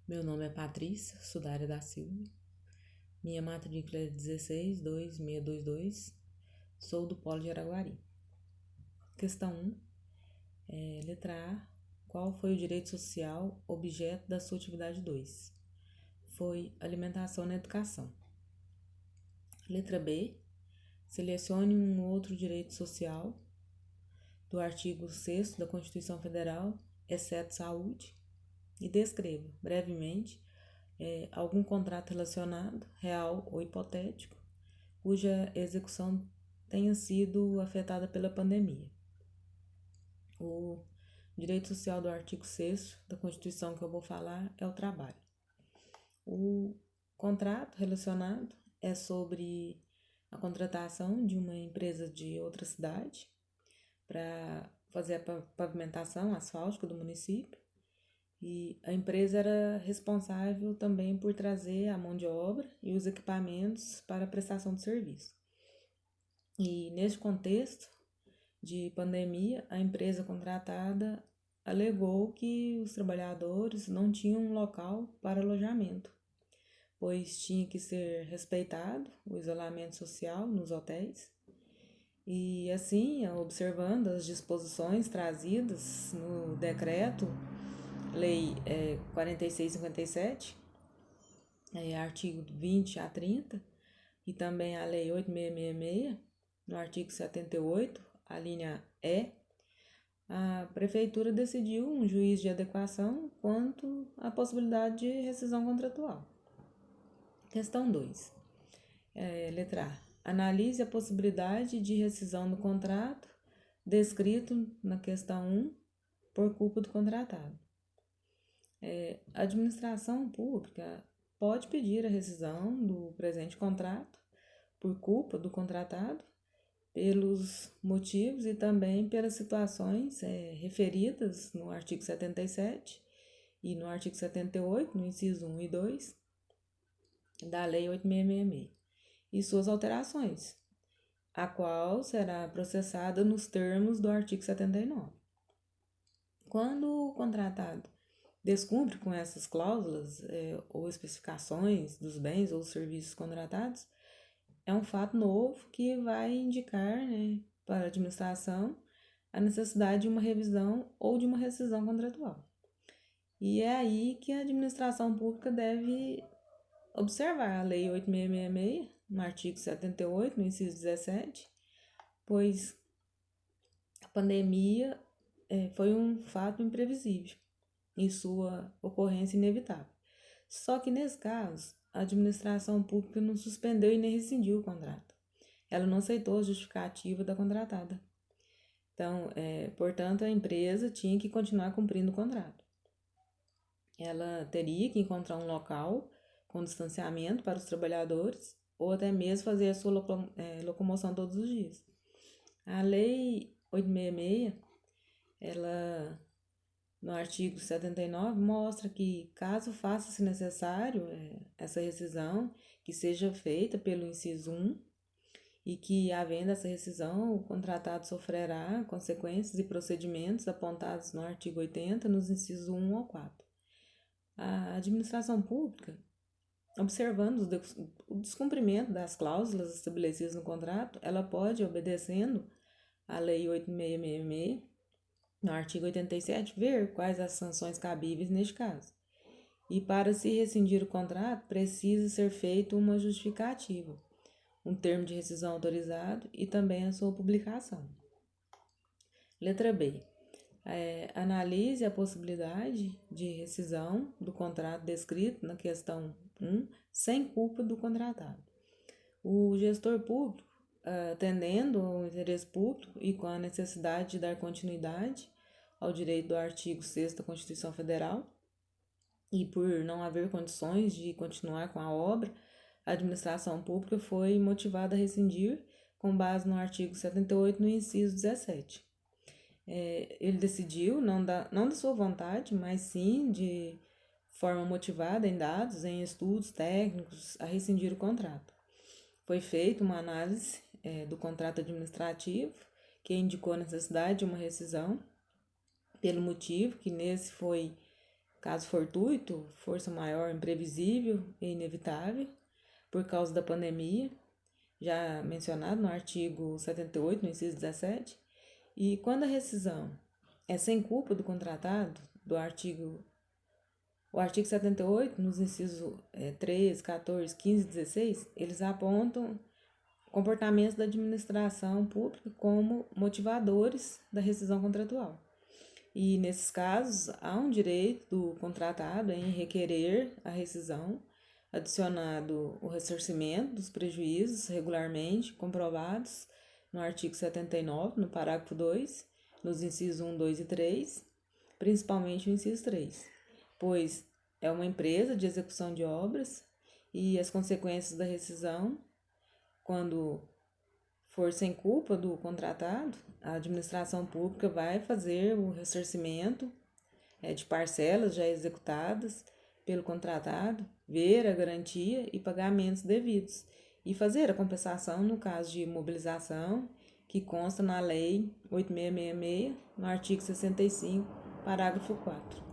Meu nome é Patrícia Sudária da Silva. Minha matrícula é 162622. Sou do Polo de Araguari. Questão 1. Letra A. Qual foi o direito social objeto da sua atividade 2? Foi alimentação na educação. Letra B. Selecione um outro direito social do artigo 6º da Constituição Federal, exceto saúde, e descreva brevemente algum contrato relacionado, real ou hipotético, cuja execução tenha sido afetada pela pandemia. O direito social do artigo 6º da Constituição que eu vou falar é o trabalho. O contrato relacionado é sobre a contratação de uma empresa de outra cidade para fazer a pavimentação asfáltica do município, e a empresa era responsável também por trazer a mão de obra e os equipamentos para a prestação de serviço. E neste contexto de pandemia, a empresa contratada alegou que os trabalhadores não tinham um local para alojamento, pois tinha que ser respeitado o isolamento social nos hotéis. E assim, observando as disposições trazidas no decreto Lei 4657, artigo 20 a 30, e também a Lei 8666, no artigo 78, a linha E, a Prefeitura decidiu um juízo de adequação quanto à possibilidade de rescisão contratual. Questão 2. Letra A. Analise a possibilidade de rescisão do contrato descrito na questão 1 por culpa do contratado. A administração pública pode pedir a rescisão do presente contrato por culpa do contratado, pelos motivos e também pelas situações referidas no artigo 77 e no artigo 78, no inciso 1 e 2, da Lei 8666, e suas alterações, a qual será processada nos termos do artigo 79. Quando o contratado descumpre com essas cláusulas ou especificações dos bens ou serviços contratados, é um fato novo que vai indicar, para a administração a necessidade de uma revisão ou de uma rescisão contratual. E é aí que a administração pública deve observar a Lei 8666, no artigo 78, no inciso 17, pois a pandemia foi um fato imprevisível e sua ocorrência inevitável. Só que nesse caso, a administração pública não suspendeu e nem rescindiu o contrato. Ela não aceitou a justificativa da contratada. Então, portanto, a empresa tinha que continuar cumprindo o contrato. Ela teria que encontrar um local com distanciamento para os trabalhadores ou até mesmo fazer a sua locomoção todos os dias. A Lei 866, ela, no artigo 79, mostra que, caso faça-se necessário essa rescisão, que seja feita pelo inciso 1, e que, havendo essa rescisão, o contratado sofrerá consequências e procedimentos apontados no artigo 80, nos incisos 1 ao 4. A administração pública, observando o descumprimento das cláusulas estabelecidas no contrato, ela pode, obedecendo à Lei 8666, no artigo 87, ver quais as sanções cabíveis neste caso. E para se rescindir o contrato, precisa ser feita uma justificativa, um termo de rescisão autorizado e também a sua publicação. Letra B. Analise a possibilidade de rescisão do contrato descrito na questão 1 sem culpa do contratado. O gestor público, atendendo ao interesse público e com a necessidade de dar continuidade ao direito do artigo 6º da Constituição Federal, e por não haver condições de continuar com a obra, a administração pública foi motivada a rescindir com base no artigo 78, no inciso 17. Ele decidiu, não da sua vontade, mas sim de forma motivada em dados, em estudos técnicos, a rescindir o contrato. Foi feita uma análise do contrato administrativo, que indicou a necessidade de uma rescisão, pelo motivo que nesse foi caso fortuito, força maior, imprevisível e inevitável, por causa da pandemia, já mencionado no artigo 78, no inciso 17, e quando a rescisão é sem culpa do contratado, o artigo 78, nos incisos 13, 14, 15 e 16, eles apontam comportamentos da administração pública como motivadores da rescisão contratual. E, nesses casos, há um direito do contratado em requerer a rescisão, adicionado o ressarcimento dos prejuízos regularmente comprovados no artigo 79, no parágrafo 2, nos incisos 1, 2 e 3, principalmente o inciso 3, pois é uma empresa de execução de obras e as consequências da rescisão, quando for sem culpa do contratado, a administração pública vai fazer o ressarcimento de parcelas já executadas pelo contratado, ver a garantia e pagamentos devidos e fazer a compensação no caso de mobilização que consta na Lei 8666, no artigo 65, parágrafo 4.